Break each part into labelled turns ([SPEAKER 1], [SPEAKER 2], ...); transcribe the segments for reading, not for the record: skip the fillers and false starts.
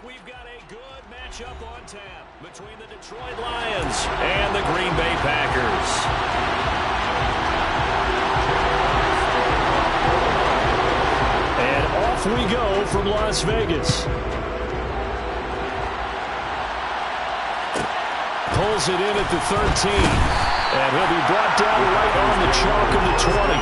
[SPEAKER 1] We've got a good matchup on tap between the Detroit Lions and the Green Bay Packers. And off we go from Las Vegas. Pulls it in at the 13. And he'll be brought down right on the chalk of the 20.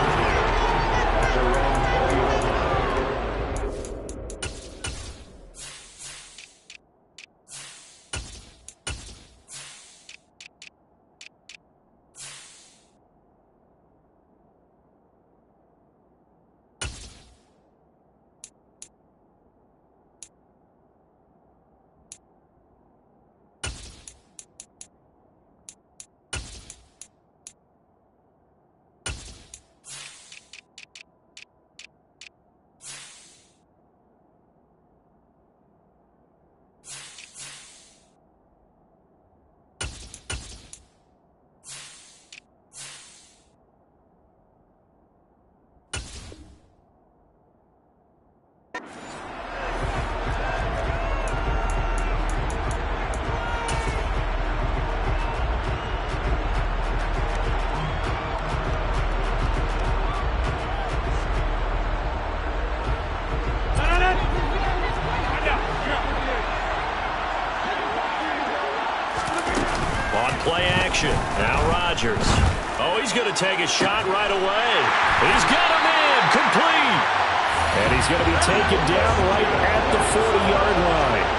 [SPEAKER 1] Play action. Now Rodgers. Oh, he's going to take a shot right away. He's got him in. Complete. And he's going to be taken down right at the 40-yard line.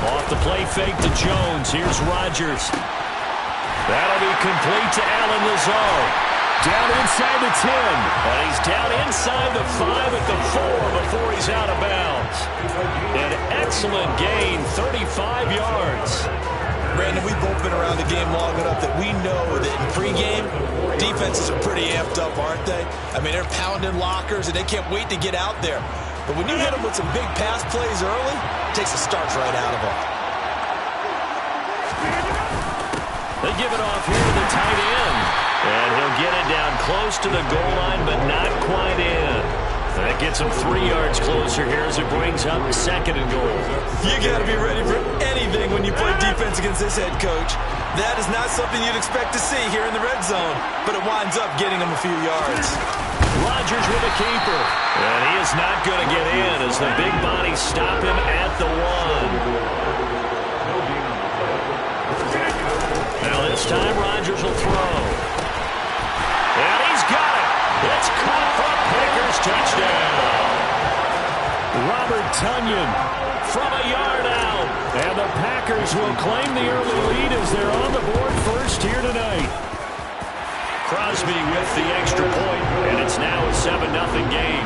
[SPEAKER 1] Off the play fake to Jones. Here's Rodgers. That'll be complete to Allen Lazard. Down inside the 10. And he's down inside the 5 at the 4 before he's out of bounds. An excellent gain, 35 yards.
[SPEAKER 2] Brandon, we've both been around the game long enough that we know that in pregame, defenses are pretty amped up, aren't they? I mean, they're pounding lockers, and they can't wait to get out there. But when you hit them with some big pass plays early, it takes the starch right out of them.
[SPEAKER 1] They give it off here to the tight end. And he'll get it down close to the goal line, but not quite in. That gets him 3 yards closer here as it brings up 2nd and goal.
[SPEAKER 2] You got to be ready for anything when you play defense against this head coach. That is not something you'd expect to see here in the red zone, but it winds up getting him a few yards.
[SPEAKER 1] Rodgers with a keeper. And he is not going to get in as the big bodies stop him at the 1. Now this time Rodgers will throw. And he's got it. It's caught for a Packers touchdown. Robert Tonyan from a yard out. And the Packers will claim the early lead as they're on the board first here tonight. Crosby with the extra point, and it's now a 7-0 game.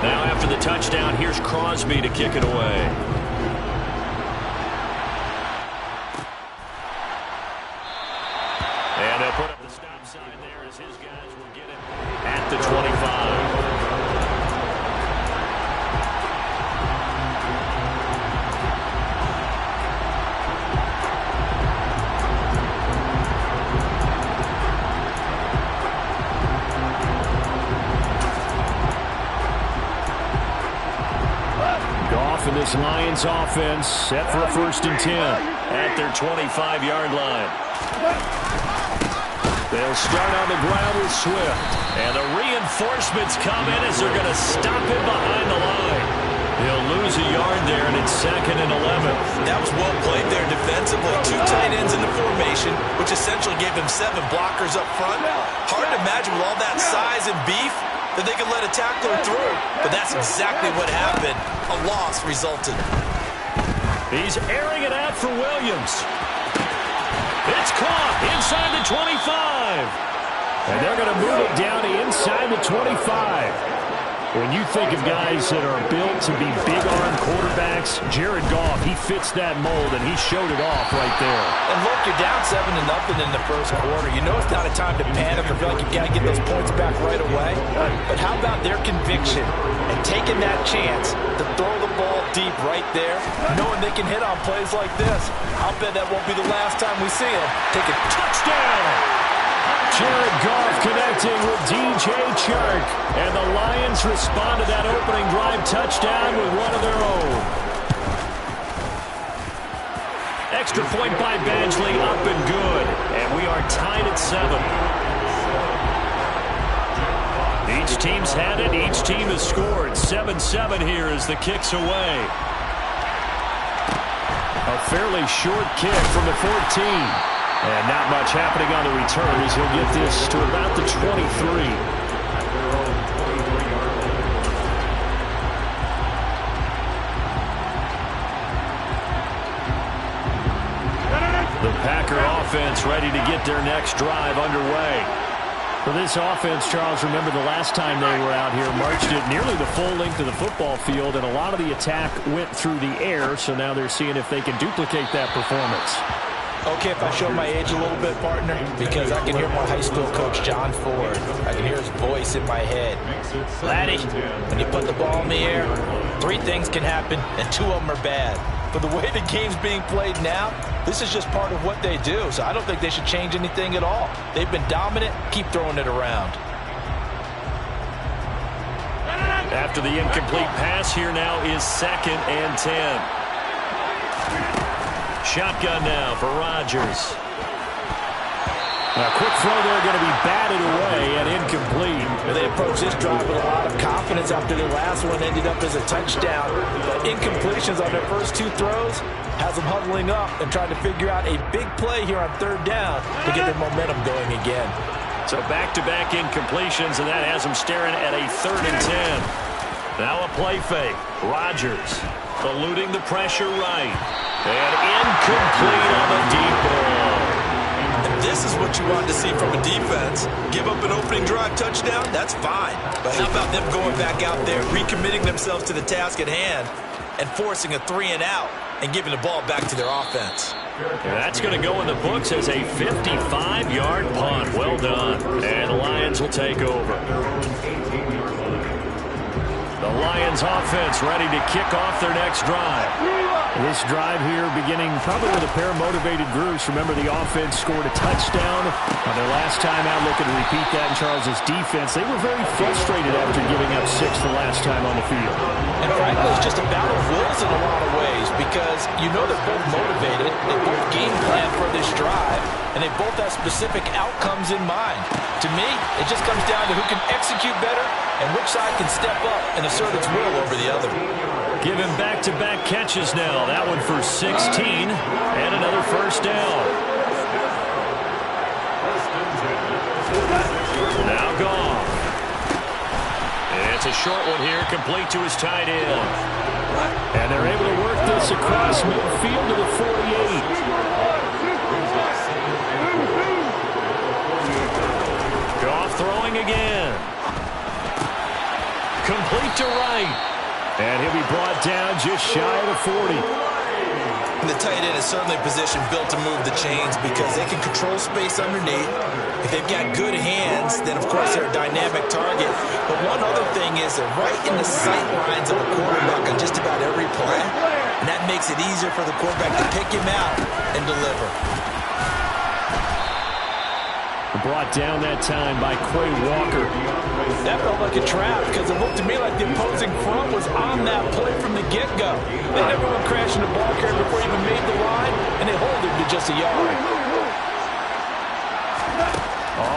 [SPEAKER 1] Now after the touchdown, here's Crosby to kick it away. And he'll put up the stop sign there as his guys will get it at the 25. Goff and this Lions offense set for a 1st and 10 at their 25-yard line. They'll start on the ground with Swift. And the reinforcements come in as they're going to stop him behind the line. He'll lose a yard there, and it's 2nd and 11.
[SPEAKER 2] That was well played there defensively. 2 tight ends in the formation, which essentially gave him 7 blockers up front. Hard to imagine with all that size and beef that they could let a tackler through. But that's exactly what happened. A loss resulted.
[SPEAKER 1] He's airing it out for Williams. It's caught inside the 25. And they're going to move it down to inside the 25. When you think of guys that are built to be big-arm quarterbacks, Jared Goff, he fits that mold, and he showed it off right there.
[SPEAKER 2] And look, you're down 7-0 in the first quarter. You know it's not a time to panic or feel like you've got to get those points back right away. But how about their conviction and taking that chance to throw the ball deep right there, knowing they can hit on plays like this? I'll bet that won't be the last time we see them take a touchdown.
[SPEAKER 1] Jared Goff can connecting with DJ Chark. And the Lions respond to that opening drive touchdown with one of their own. Extra point by Badgley, up and good. And we are tied at 7. Each team's had it. Each team has scored. 7-7 here as the kick's away. A fairly short kick from the 14. And not much happening on the return as he'll get this to about the 23. The Packer offense ready to get their next drive underway. For this offense, Charles, remember the last time they were out here, marched it nearly the full length of the football field, and a lot of the attack went through the air, so now they're seeing if they can duplicate that performance.
[SPEAKER 2] Okay, if I show my age a little bit, partner, because I can hear my high school coach, John Ford. I can hear his voice in my head. Laddie, when you put the ball in the air, 3 things can happen, and 2 of them are bad. But the way the game's being played now, this is just part of what they do, so I don't think they should change anything at all. They've been dominant. Keep throwing it around.
[SPEAKER 1] After the incomplete pass, here now is 2nd and 10. Shotgun now for Rodgers. A quick throw there going to be batted away and incomplete.
[SPEAKER 2] And they approach this drive with a lot of confidence after their last one ended up as a touchdown. But incompletions on their first 2 throws has them huddling up and trying to figure out a big play here on 3rd down to get their momentum going again.
[SPEAKER 1] So back-to-back incompletions, and that has them staring at a 3rd and 10. Now a play fake. Rodgers eluding the pressure right. And incomplete on the deep ball.
[SPEAKER 3] And this is what you want to see from a defense. Give up an opening drive touchdown, that's fine. But how about them going back out there, recommitting themselves to the task at hand, and forcing a 3 and out, and giving the ball back to their offense.
[SPEAKER 1] That's going to go in the books as a 55-yard punt. Well done. And the Lions will take over. The Lions offense ready to kick off their next drive. This drive here beginning probably with a pair of motivated groups. Remember, the offense scored a touchdown on their last time out. Looking to repeat that in Charles's defense. They were very frustrated after giving up 6 the last time on the field.
[SPEAKER 2] And frankly, it's just a battle of wills in a lot of ways because you know they're both motivated. They both game plan for this drive, and they both have specific outcomes in mind. To me, it just comes down to who can execute better and which side can step up and assert its will over the other.
[SPEAKER 1] Give him back-to-back catches now. That one for 16 and another 1st down. Now gone. It's a short one here, complete to his tight end. And they're able to work this across midfield to the 48. Goff throwing again. Complete to right. And he'll be brought down just shy of the 40.
[SPEAKER 3] And the tight end is certainly a position built to move the chains because they can control space underneath. If they've got good hands, then of course they're a dynamic target. But one other thing is they're right in the sight lines of a quarterback on just about every play. And that makes it easier for the quarterback to pick him out and deliver.
[SPEAKER 1] Brought down that time by Quay Walker.
[SPEAKER 2] That felt like a trap because it looked to me like the opposing front was on that play from the get-go. They never went crashing the ball carrier before he even made the line, and they hold him to just a yard.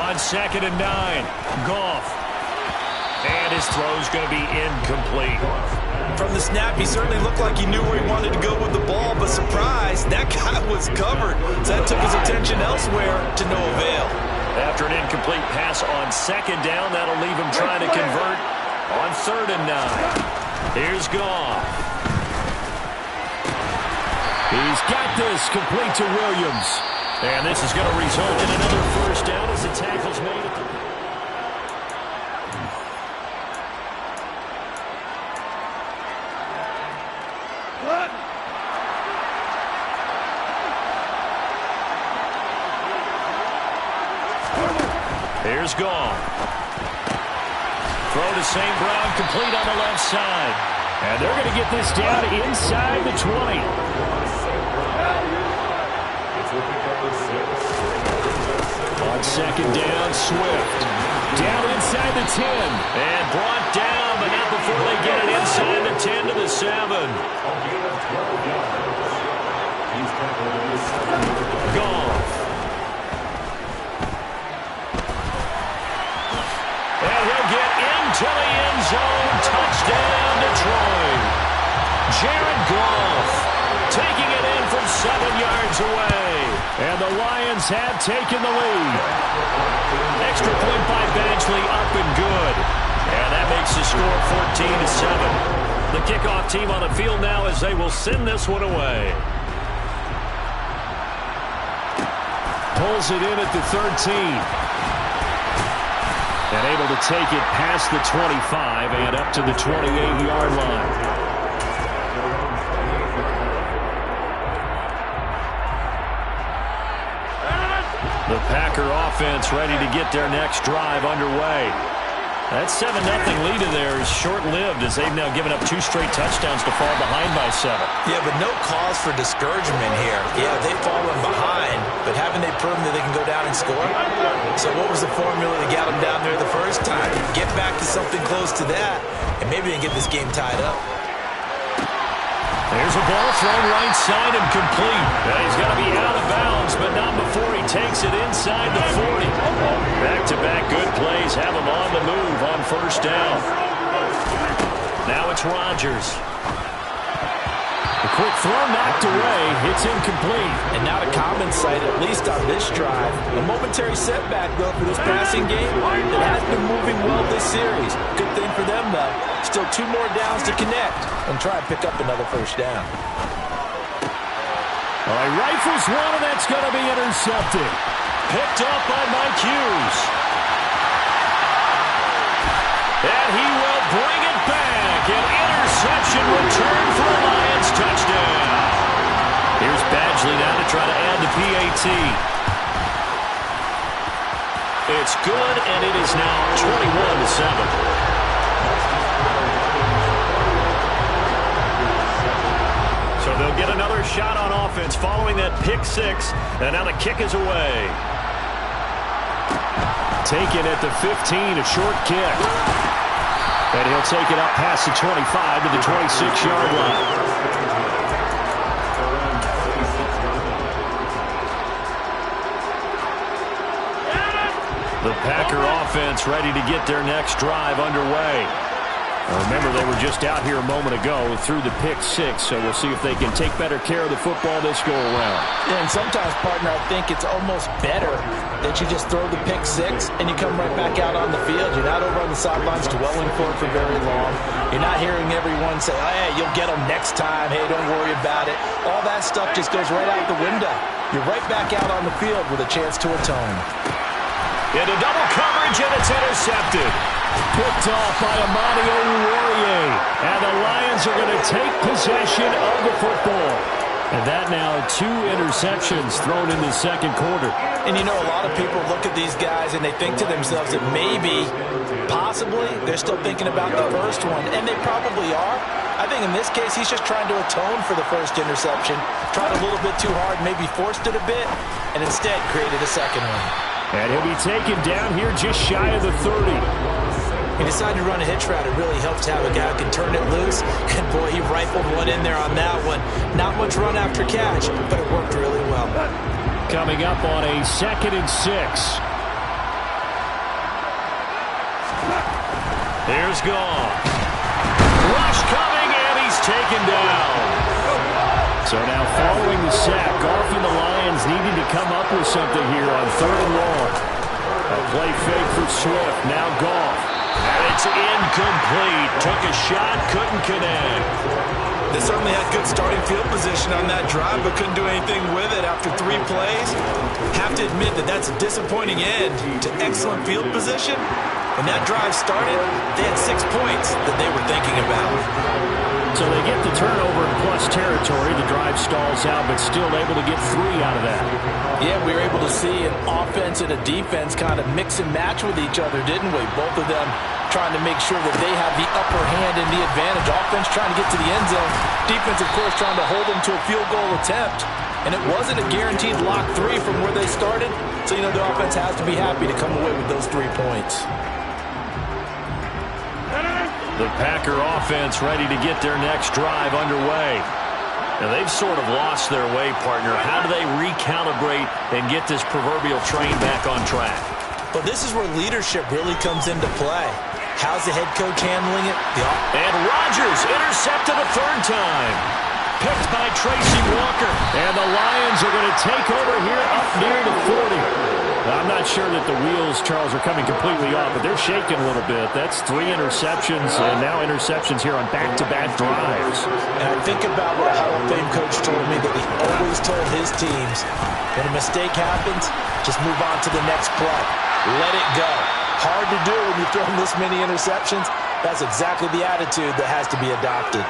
[SPEAKER 1] On 2nd and 9, Goff. And his throw's going to be incomplete.
[SPEAKER 3] From the snap, he certainly looked like he knew where he wanted to go with the ball, but surprise, that guy was covered. So that took his attention elsewhere to no avail.
[SPEAKER 1] After an incomplete pass on 2nd down, that'll leave him trying to convert on 3rd and 9. Here's Goff. He's got this complete to Williams. And this is going to result in another 1st down as the tackle's made at the... Here's Goff. Throw to St. Brown, complete on the left side. And they're going to get this down inside the 20. On 2nd down, Swift. inside the 10. And brought down, but not before they get it inside the 10 to the 7. Goff. And he'll get into the end zone. Touchdown, Detroit. Jared Goff taking it in from 7 yards away. And the Lions have taken the lead. Extra point by Badgley, up and good. And that makes the score 14-7. The kickoff team on the field now as they will send this one away. Pulls it in at the 13. And able to take it past the 25 and up to the 28-yard line. The Packer offense ready to get their next drive underway. That 7-0 lead in there is short-lived as they've now given up 2 straight touchdowns to fall behind by 7.
[SPEAKER 3] Yeah, but no cause for discouragement here. Yeah, they've fallen behind, but haven't they proven that they can go down and score? So what was the formula that got them down there the first time? Get back to something close to that, and maybe they can get this game tied up.
[SPEAKER 1] There's a ball thrown right side and complete. And he's got to be out of bounds, but not before he takes it inside the 40. Back-to-back good plays have him on the move on first down. Now it's Rodgers. The quick throw knocked away. It's incomplete.
[SPEAKER 2] And not a common sight, at least on this drive. A momentary setback, though, for this passing game. It has been moving well this series. Good thing for them, though. Still 2 more downs to connect and try and pick up another first down.
[SPEAKER 1] All right, rifles one, and that's going to be intercepted. Picked up by Mike Hughes. And he will bring it back. An interception return for a Lions touchdown. Here's Badgley now to try to add the PAT. It's good, and it is now 21-7. So they'll get another shot on offense following that pick 6, and now the kick is away. Taken at the 15, a short kick. And he'll take it up past the 25 to the 26-yard line. The Packer offense ready to get their next drive underway. Remember, they were just out here a moment ago through the pick 6, so we'll see if they can take better care of the football this go-around.
[SPEAKER 2] Yeah, and sometimes, partner, I think it's almost better that you just throw the pick 6 and you come right back out on the field. You're not over on the sidelines dwelling for it for very long. You're not hearing everyone say, oh, hey, you'll get them next time. Hey, don't worry about it. All that stuff just goes right out the window. You're right back out on the field with a chance to atone.
[SPEAKER 1] Into double coverage, and it's intercepted. Picked off by Amani Oruwariye. And the Lions are going to take possession of the football. And that now 2 interceptions thrown in the second quarter.
[SPEAKER 2] And you know, a lot of people look at these guys and they think to themselves that maybe, possibly, they're still thinking about the first one. And they probably are. I think in this case, he's just trying to atone for the first interception. Tried a little bit too hard, maybe forced it a bit, and instead created a second one.
[SPEAKER 1] And he'll be taken down here just shy of the 30.
[SPEAKER 3] He decided to run a hitch route. It really helped to have a guy who can turn it loose. And, boy, he rifled one in there on that one. Not much run after catch, but it worked really well.
[SPEAKER 1] Coming up on a 2nd and 6. Here's Goff. Rush coming, and he's taken down. So now following the sack, Goff and the Lions needing to come up with something here on 3rd and long. A play fake for Swift, now Goff. And it's incomplete. Took a shot, couldn't connect.
[SPEAKER 3] They certainly had good starting field position on that drive, but couldn't do anything with it after 3 plays. Have to admit that that's a disappointing end to excellent field position. When that drive started, they had 6 points that they were thinking about.
[SPEAKER 1] So they get the turnover in plus territory. The drive stalls out, but still able to get 3 out of that.
[SPEAKER 2] Yeah, we were able to see an offense and a defense kind of mix and match with each other, didn't we? Both of them trying to make sure that they have the upper hand and the advantage. Offense trying to get to the end zone. Defense, of course, trying to hold them to a field goal attempt. And it wasn't a guaranteed lock 3 from where they started. So, you know, the offense has to be happy to come away with those 3 points.
[SPEAKER 1] The Packer offense ready to get their next drive underway. Now they've sort of lost their way, partner. How do they recalibrate and get this proverbial train back on track?
[SPEAKER 3] Well, this is where leadership really comes into play. How's the head coach handling it?
[SPEAKER 1] And Rodgers intercepted a third time. Picked by Tracy Walker. And the Lions are going to take over here up near the 40. I'm not sure that the wheels, Charles, are coming completely off, but they're shaking a little bit. That's 3 interceptions, and now interceptions here on back-to-back drives.
[SPEAKER 3] And I think about what a Hall of Fame coach told me, that he always told his teams, when a mistake happens, just move on to the next play. Let it go. Hard to do when you're throwing this many interceptions. That's exactly the attitude that has to be adopted.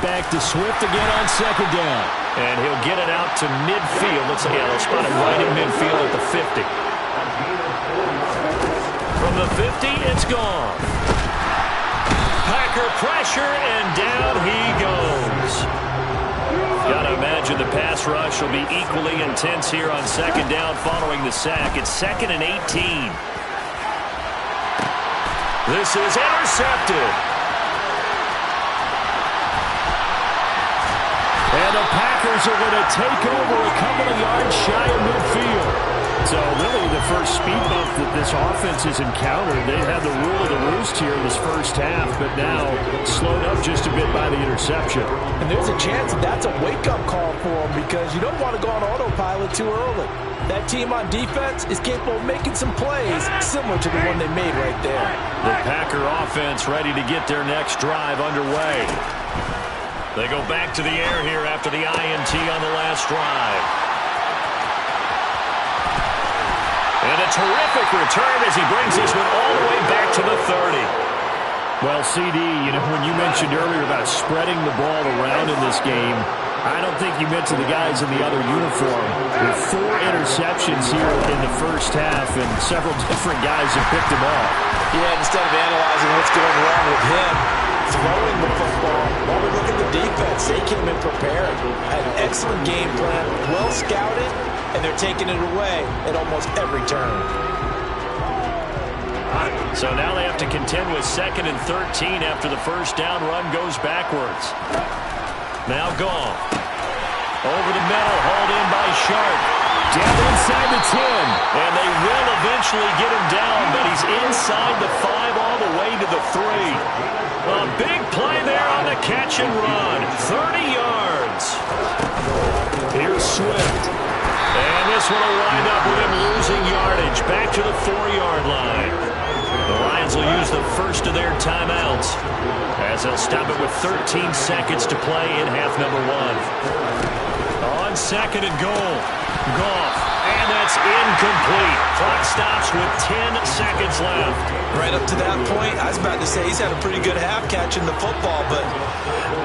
[SPEAKER 1] Back to Swift again on second down. And he'll get it out to midfield. Looks like, yeah, they'll spot him right in midfield at the 50. From the 50, it's gone. Packer pressure, and down he goes. Gotta imagine the pass rush will be equally intense here on second down following the sack. It's 2nd and 18. This is intercepted. And the Packers are going to take over a couple of yards shy of midfield. So really the first speed bump that this offense has encountered. They had the rule of the roost here in this first half, but now slowed up just a bit by the interception.
[SPEAKER 2] And there's a chance that's a wake-up call for them, because you don't want to go on autopilot too early. That team on defense is capable of making some plays similar to the one they made right there.
[SPEAKER 1] The Packer offense ready to get their next drive underway. They go back to the air here after the INT on the last drive. And a terrific return as he brings this one all the way back to the 30.
[SPEAKER 4] Well, CD, you know, when you mentioned earlier about spreading the ball around in this game, I don't think you meant to the guys in the other uniform. With 4 interceptions here in the first half, and several different guys have picked him off.
[SPEAKER 3] Yeah, instead of analyzing what's going wrong with him, throwing the football, while we look at the defense, they came in prepared. Had an excellent game plan, well scouted, and they're taking it away at almost every turn.
[SPEAKER 1] So now they have to contend with 2nd and 13 after the first down run goes backwards. Now gone. Over the middle, hauled in by Sharp. Down inside the 10. And they will eventually get him down, but he's inside the 5 all the way to the 3. A big play there on the catch and run. 30 yards. Here's Swift. And this one will wind up with him losing yardage. Back to the 4-yard line. The Lions will use the first of their timeouts, as they'll stop it with 13 seconds to play in half number 1. On 2nd and goal. Goff. And that's incomplete. Clock stops with 10 seconds left.
[SPEAKER 3] Right up to that point, I was about to say he's had a pretty good half catching the football, but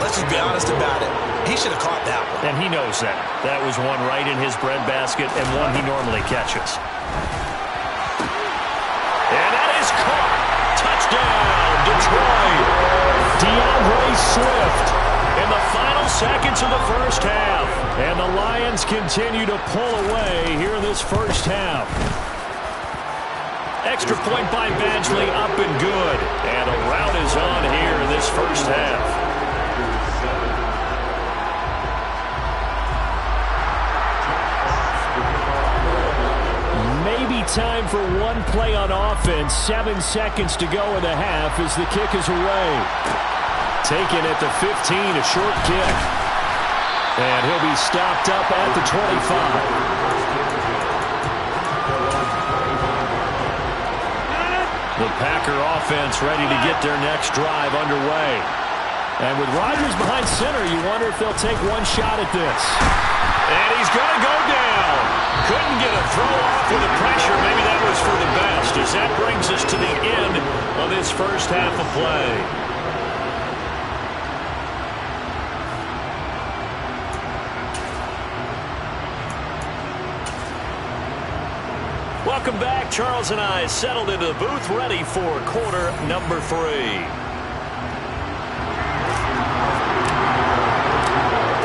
[SPEAKER 3] let's just be honest about it. He should have caught that one.
[SPEAKER 1] And he knows that. That was one right in his breadbasket and one he normally catches. And that is caught. Touchdown, Detroit. DeAndre Swift in the final seconds of the first half. And the Lions continue to pull away here in this first half. Extra point by Badgley, up and good. And a rout is on here in this first half.
[SPEAKER 4] Maybe time for one play on offense. 7 seconds to go in the half as the kick is away.
[SPEAKER 1] Taken at the 15, a short kick. And he'll be stopped up at the 25. The Packer offense ready to get their next drive underway.
[SPEAKER 4] And with Rodgers behind center, you wonder if they'll take one shot at this.
[SPEAKER 1] And he's going to go down. Couldn't get a throw off with the pressure. Maybe that was for the best, as that brings us to the end of this first half of play. Welcome back. Charles and I settled into the booth, ready for quarter number 3. The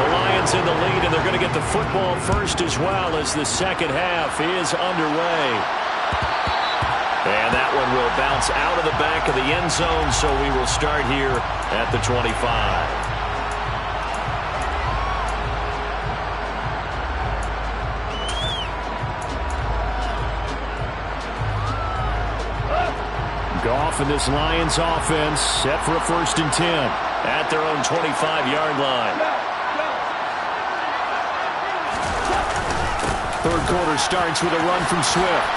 [SPEAKER 1] Lions in the lead, and they're going to get the football first as well as the second half is underway. And that one will bounce out of the back of the end zone, so we will start here at the 25. Goff and this Lions offense set for a 1st and 10 at their own 25-yard line. Third quarter starts with a run from Swift.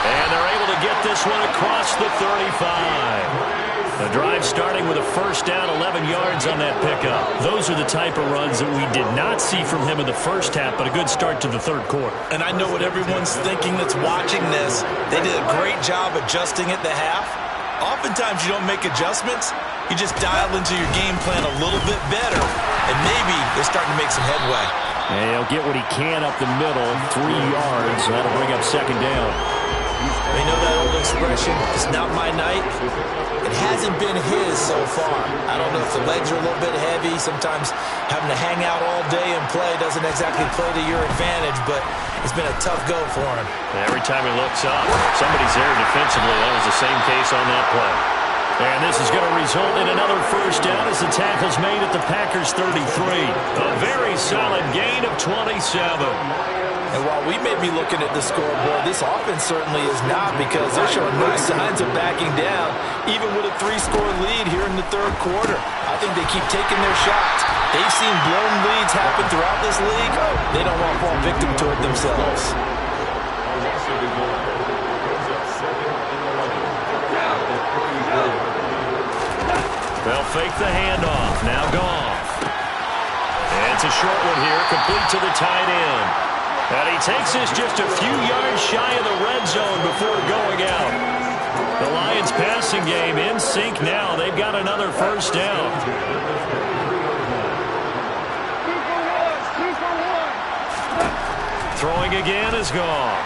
[SPEAKER 1] And they're able to get this one across the 35. The drive starting with a 1st down, 11 yards on that pickup. Those are the type of runs that we did not see from him in the first half, but a good start to the third quarter.
[SPEAKER 3] And I know what everyone's thinking that's watching this. They did a great job adjusting at the half. Oftentimes you don't make adjustments. You just dial into your game plan a little bit better, and maybe they're starting to make some headway.
[SPEAKER 4] And he'll get what he can up the middle, 3 yards. That'll bring up 2nd down.
[SPEAKER 3] They know that old expression, it's not my night. It hasn't been his so far. I don't know if the legs are a little bit heavy. Sometimes having to hang out all day and play doesn't exactly play to your advantage, but it's been a tough go for him.
[SPEAKER 1] Every time he looks up, somebody's there defensively. That was the same case on that play. And this is going to result in another 1st down as the tackle's made at the Packers' 33. A very solid gain of 27.
[SPEAKER 3] And while we may be looking at the scoreboard, this offense certainly is not, because they're showing no signs of backing down, even with a 3-score lead here in the third quarter. I think they keep taking their shots. They've seen blown leads happen throughout this league. They don't want to fall victim to it themselves.
[SPEAKER 1] They'll fake the handoff. Now Goff. And it's a short one here, complete to the tight end. And he takes this just a few yards shy of the red zone before going out. The Lions passing game in sync now. They've got another 1st down. Throwing again is Goff.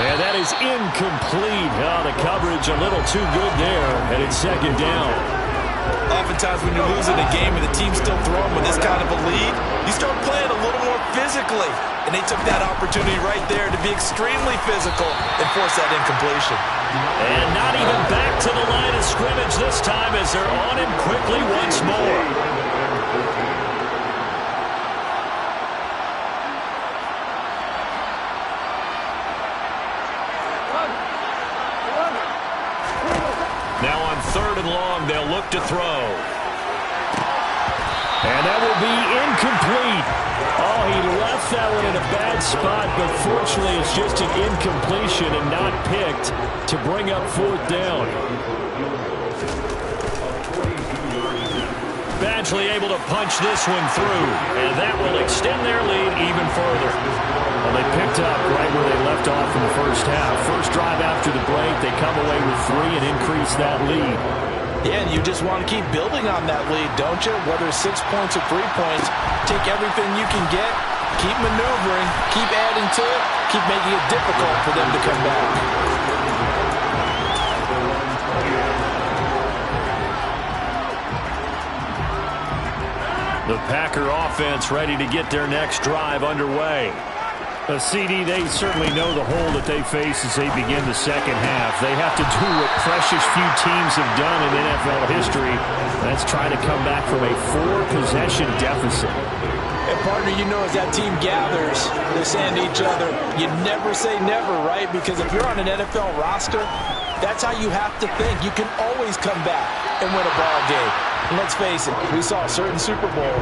[SPEAKER 1] And that is incomplete. Oh, the coverage a little too good there. And it's 2nd down.
[SPEAKER 3] Oftentimes when you're losing a game and the team's still throwing with this kind of a lead, you start playing a little more physically. And they took that opportunity right there to be extremely physical and force that incompletion.
[SPEAKER 1] And not even back to the line of scrimmage this time as they're on him quickly once more. Now on 3rd and long, they'll look to throw. And that will be incomplete. Oh, he left that one in a bad spot, but fortunately it's just an incompletion and not picked to bring up 4th down. Badgley able to punch this one through, and that will extend their lead even further. Well, they picked up right where they left off in the first half. First drive after the break, they come away with 3 and increase that lead.
[SPEAKER 2] Yeah, and you just want to keep building on that lead, don't you? Whether it's 6 points or 3 points, take everything you can get, keep maneuvering, keep adding to it, keep making it difficult for them to come back.
[SPEAKER 1] The Packer offense ready to get their next drive underway.
[SPEAKER 4] CD, they certainly know the hole that they face as they begin the second half. They have to do what precious few teams have done in NFL history. That's try to come back from a 4-possession deficit.
[SPEAKER 2] And partner, you know, as that team gathers, they're saying to each other, you never say never, right? Because if you're on an NFL roster, that's how you have to think. You can always come back and win a ball game. And let's face it, we saw a certain Super Bowl,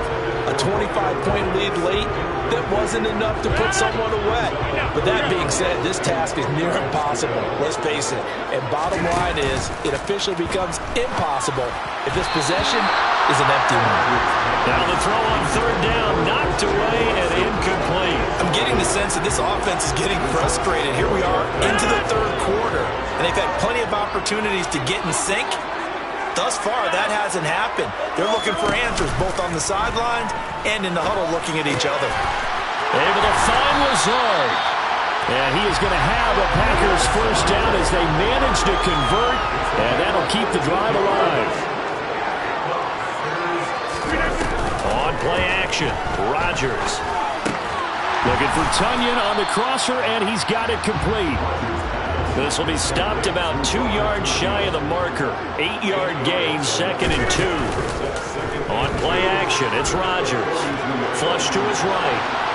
[SPEAKER 2] a 25-point lead late that wasn't enough to put someone away. But that being said, this task is near impossible. Let's face it. And bottom line is, it officially becomes impossible if this possession is an empty one.
[SPEAKER 1] Now the throw on 3rd down, knocked away and incomplete.
[SPEAKER 3] I'm getting the sense that this offense is getting frustrated. Here we are into the third quarter, and they've had plenty of opportunities to get in sync. Thus far, that hasn't happened. They're looking for answers both on the sidelines and in the huddle looking at each other.
[SPEAKER 1] Able to find Lazard.
[SPEAKER 4] And he is going to have a Packers first down as they manage to convert, and that'll keep the drive alive.
[SPEAKER 1] On play action, Rodgers.
[SPEAKER 4] Looking for Tonyan on the crosser, and he's got it complete.
[SPEAKER 1] This will be stopped about 2 yards shy of the marker. 8-yard gain, 2nd and 2. On play action, it's Rodgers. Flush to his right.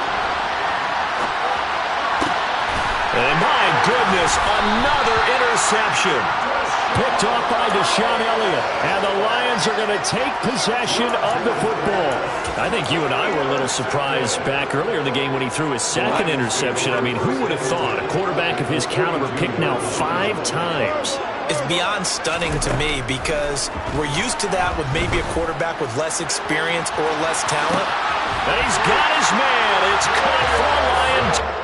[SPEAKER 1] And my goodness, another interception.
[SPEAKER 4] Picked off by Deshaun Elliott. And the Lions are going to take possession of the football.
[SPEAKER 1] I think you and I were a little surprised back earlier in the game when he threw his 2nd interception. I mean, who would have thought a quarterback of his caliber picked now 5 times?
[SPEAKER 3] It's beyond stunning to me because we're used to that with maybe a quarterback with less experience or less talent.
[SPEAKER 1] And he's got his man. It's caught for a Lion.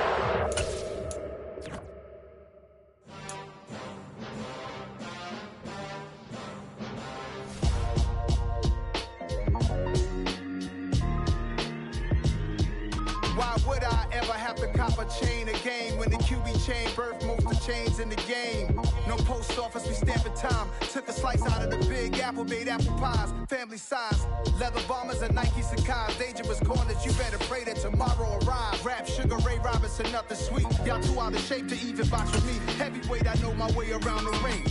[SPEAKER 5] In the game, no post office, we stamping time. Took a slice out of the big apple, made apple pies, family size, leather bombers and Nike Sacai's, dangerous corners. You better pray that tomorrow arrives. Rap, Sugar Ray Robinson, nothing sweet. Y'all too out of shape to even box with me. Heavyweight, I know my way around the ring.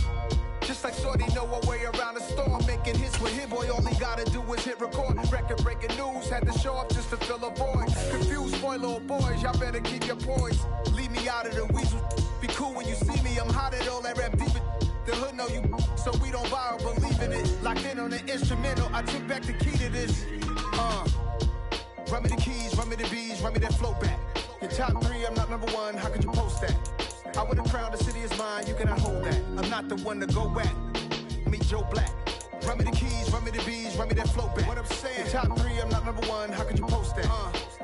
[SPEAKER 5] Just like Shorty know her way around the storm, making hits with Hit Boy. All he gotta do is hit record. Record breaking news, had to show up just to fill a void. Confused, spoiled little boys, y'all better keep your poise. Leave me out of the weasel. Be cool when you see me, I'm hot at all that rap deep. The hood know you, so we don't borrow, believe in it. Locked in on the instrumental, I took back the key to this. Run me the keys, run me the bees, run me that flow back. Your top 3, I'm not number 1, how could you post that? I would have crowned the city is mine, you cannot hold that. I'm not the one to go back. Meet Joe Black. Run me the keys, run me the bees, run me that flow back. What I'm saying, your top 3, I'm not number 1, how could you post that?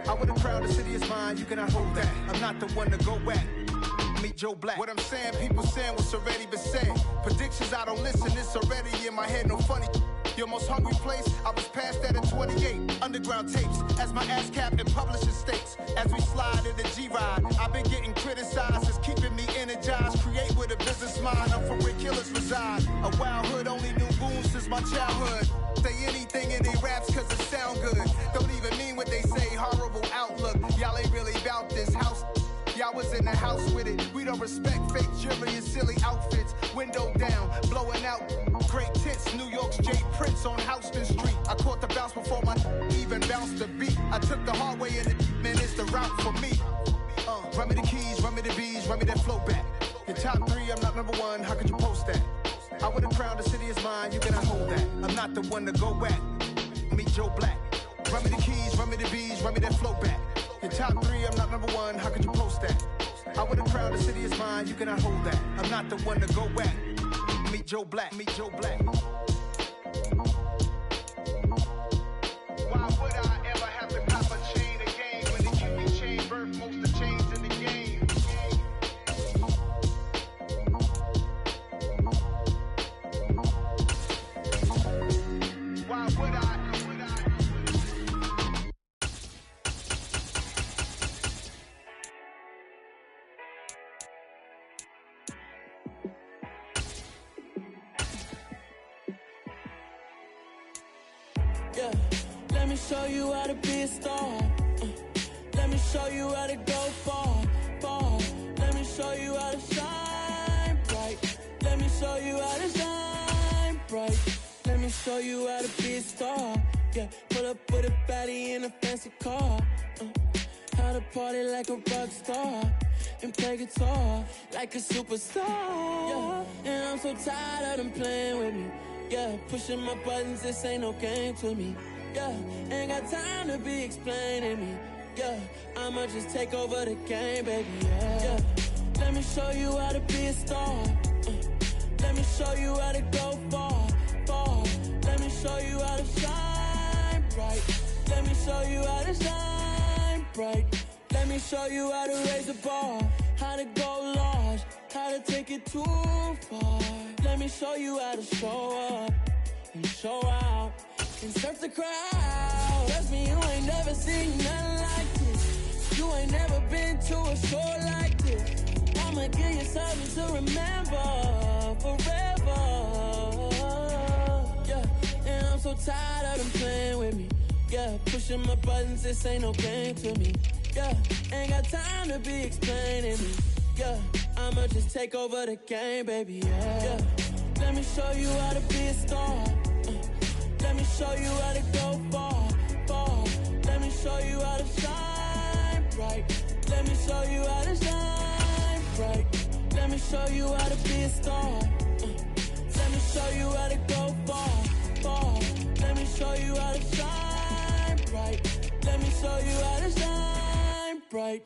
[SPEAKER 5] I would have crowned the city is mine, you cannot hold that. I'm not the one to go back. Meet Joe Black. What I'm saying, people saying what's already been said. Predictions, I don't listen, it's already in my head, no funny. Your most hungry place, I was past that in 28. Underground tapes, as my ass cap in publishing states. As we slide in the G-Ride, I've been getting criticized, it's keeping me energized. Create with a business mind, I'm from where killers reside. A wild hood, only knew goons since my childhood. Say anything in they raps cause it sound good. Don't even mean what they say, horrible outlook. Y'all ain't really about this house. Y'all was in the house with it. We don't respect fake jewelry and silly outfits. Window down, blowing out great tits. New York's J. Prince on Houston Street. I caught the bounce before my even bounced the beat. I took the hard way and man, it's the route for me. Run me the keys, run me the bees, run me that flow back. Your top 3, I'm not number 1, how could you post that? I would have crowned the city is mine, you cannot hold that. I'm not the one to go back. Meet Joe Black. Run me the keys, run me the bees, run me that flow back. Your top 3, I'm not number 1, how could you post that? I would have crowned the city is mine, you cannot hold that. I'm not the one to go back. Meet Joe Black, meet Joe Black. Why would I ever have to cop a chain again when the QB chain birth most of the chains in the game? Why would I?
[SPEAKER 6] Yeah, let me show you how to be a star. Let me show you how to go far, far. Let me show you how to shine bright. Let me show you how to shine bright. Let me show you how to be a star. Yeah, pull up with a baddie in a fancy car. How to party like a rock star and play guitar like a superstar. Yeah, and I'm so tired of them playing with me. Yeah, pushing my buttons, this ain't no game to me. Yeah, ain't got time to be explaining me. Yeah, I'ma just take over the game, baby. Yeah, let me show you how to be a star. Let me show you how to go far, far. Let me show you how to shine bright. Let me show you how to shine bright. Let me show you how to raise the bar, how to go large, how to take it too far. Let me show you how to show up and show out and surf the crowd. Trust me, you ain't never seen nothing like this. You ain't never been to a show like this. I'ma give you something to remember forever. Yeah, and I'm so tired of them playing with me. Yeah, pushing my buttons, this ain't no game to me. Yeah, ain't got time to be explaining me. Yeah, I'ma just take over the game, baby. Yeah, let me show you how to be a star. Let me show you how to go far, far. Let me show you how to shine bright. Let me show you how to shine bright. Let me show you how to be a star. Let me show you how to go far, far. Let me show you how to shine bright. Let me show you how to shine bright.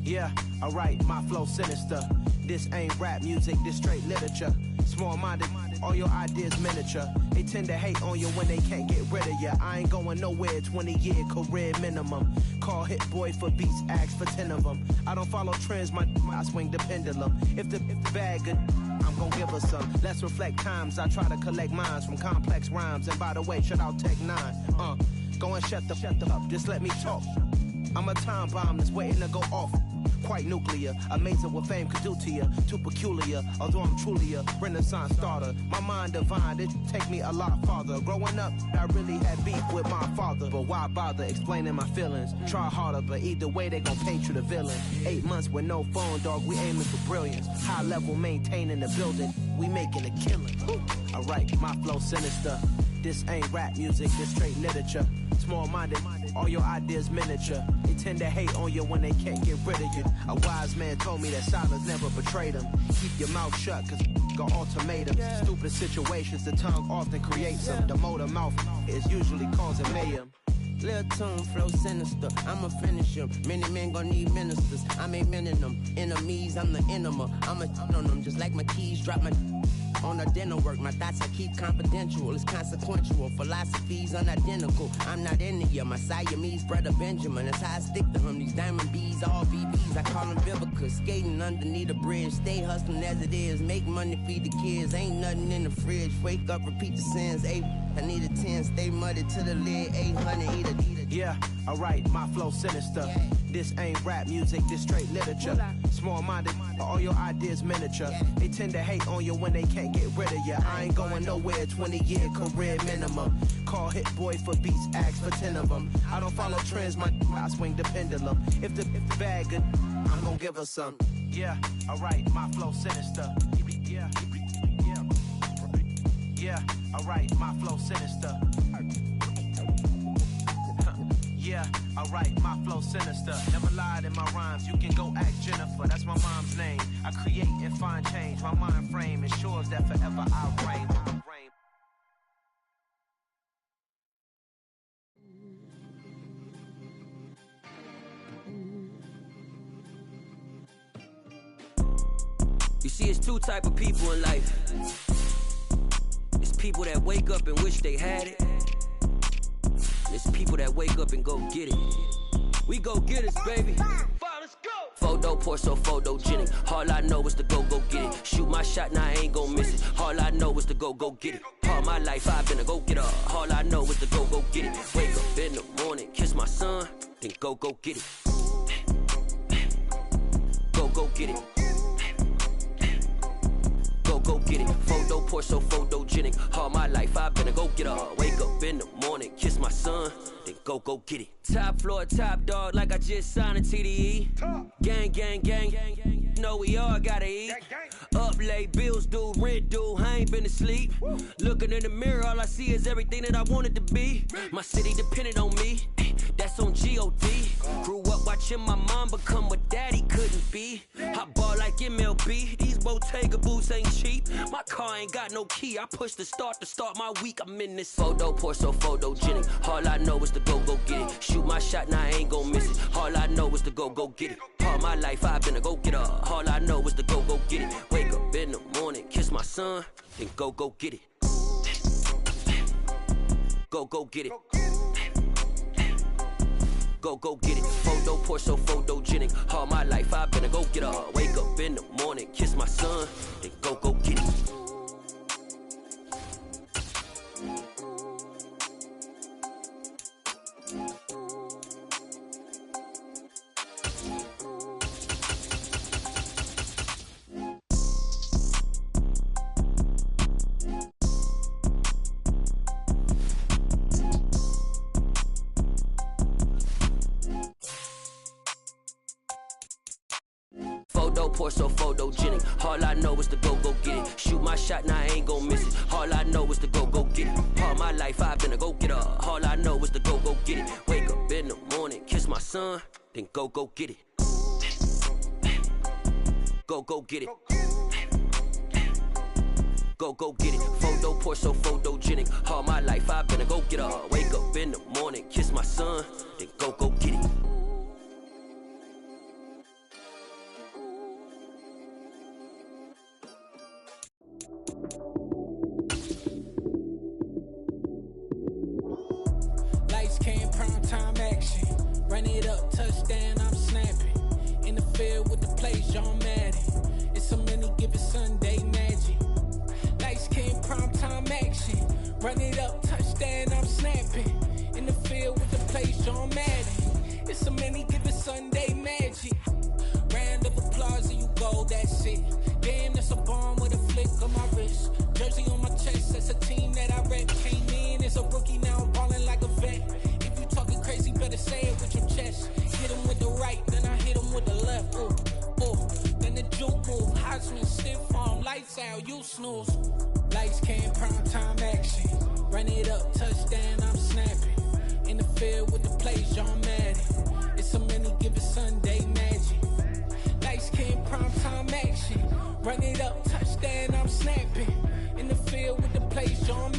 [SPEAKER 7] Yeah, alright, my flow sinister. This ain't rap music, this straight literature. Small-minded, all your ideas miniature. They tend to hate on you when they can't get rid of you. I ain't going nowhere, 20-year career minimum. Call Hit Boy for beats, ask for 10 of them. I don't follow trends, I swing the pendulum. If the bag good, I'm gon' give her some. Let's reflect times, I try to collect minds from complex rhymes. And by the way, shout out Tech 9. Go and shut the up, just let me talk. I'm a time bomb that's waiting to go off. Quite nuclear, amazing what fame could do to you. Too peculiar, although I'm truly a renaissance starter. My mind divine, it take me a lot farther. Growing up, I really had beef with my father. But why bother explaining my feelings? Try harder, but either way they gon' paint you the villain. 8 months with no phone, dog, we aiming for brilliance. High level maintaining the building, we making a killing. Alright, my flow sinister. This ain't rap music, this straight literature. Small-minded, all your ideas miniature. They tend to hate on you when they can't get rid of you. A wise man told me that silence never betrayed him. Keep your mouth shut, cause got ultimatums. Stupid situations, the tongue often creates them. The motor mouth is usually causing mayhem.
[SPEAKER 8] Lil' tune, flow sinister, I'ma finish him. Many men gon' need ministers, I'm aiming them. Enemies, I'm the enema. I'ma on them, just like my keys, drop my on the dinner work. My thoughts I keep confidential, it's consequential. Philosophies unidentical, I'm not in the my Siamese brother Benjamin. That's how I stick to him, these diamond bees, all BBs. I call them Vivica, skating underneath the bridge. Stay hustling as it is, make money, feed the kids. Ain't nothing in the fridge, wake up, repeat the sins. I need a 10, stay muddy to the lid. 800, eat a.
[SPEAKER 7] Yeah, alright, my flow sinister. This ain't rap music, this straight literature. Small-minded, all your ideas miniature. They tend to hate on you when they can't get rid of you. I ain't going nowhere, 20-year career minimum. Call Hit Boy for beats, ask for 10 of them. I don't follow trends, I swing the pendulum. If the bag good, I'm gon' give her some. Yeah, alright, my flow sinister. Yeah, alright, my flow sinister. Yeah, alright, my flow sinister. Never lied in my rhymes, you can go ask Jennifer, that's my mom's name. I create and find change, my mind frame ensures that forever I reign.
[SPEAKER 9] You see, it's two type of people in life. It's people that wake up and wish they had it. It's people that wake up and go get it. We go get it, baby. Let's go. Photo pour so photogenic. All I know is to go get it. Shoot my shot, now I ain't gon' miss it. All I know is to go get it. All my life I've been a go getter. All I know is to go get it. Wake up in the morning, kiss my son, then go get it. Go get it. Go get it. Photo pour so photogenic. All my life I've been a go getter. Wake up in the morning, kiss my son, then go get it. Top floor, top dog, like I just signed a TDE. Gang. Know we all gotta eat. Up late, bills due, rent due, I ain't been asleep. Looking in the mirror, all I see is everything that I wanted to be. My city depended on me, that's on G.O.D. Grew up watching my mom become what daddy couldn't be. I ball like MLB, these Bottega boots ain't cheap. My car ain't got no key, I push the start to start my week. I'm in this photo pour so photogenic. All I know is to go get it. Shoot my shot, now I ain't gon' miss it. All I know is to go get it. All my life I've been a go getter. All I know is to go get it. Wake up in the morning, kiss my son, then go get it. Go get it. Go get it. Photo pour so photogenic. All my life I've been a go getter. Wake up in the morning, kiss my son, then go get it. Photo poor, so photogenic. All I know is to go get it. Shoot my shot, now I ain't gon' miss it. All I know is to go get it. All my life I've been a go-getter. All I know is to go get it. Wake up in the morning, kiss my son, then go get it. Go get it. Go get it. Photo poor, so photogenic. All my life I've been a go-getter. Wake up in the morning, kiss my son, then go get it.
[SPEAKER 6] Lights came, prime time action. Run it up, touchdown, I'm snapping. In the field with the plays, John Madden. It's a many given Sunday magic. Lights came, prime time action. Run it up, touchdown, I'm snapping. In the field with the plays, John Madden. It's a many given Sunday magic. Round of applause and you go, that's it. Damn, that's a bomb with a flick on my wrist. Jersey on my chest, that's a team that I rep. Came in as a rookie, now I'm ballin' like a vet. If you talking crazy, better say it with your chest. Hit him with the right, then I hit him with the left. Ooh, ooh, then the juke move. Heisman, stiff arm, lights out, you snooze. Lights came, prime time action. Run it up, touchdown, I'm snapping. In the field with the plays, John Madden. It's a many given Sunday magic. Lights came, prime time action. Run it up, touchdown, I'm snapping. In the field with the plays, John Madden.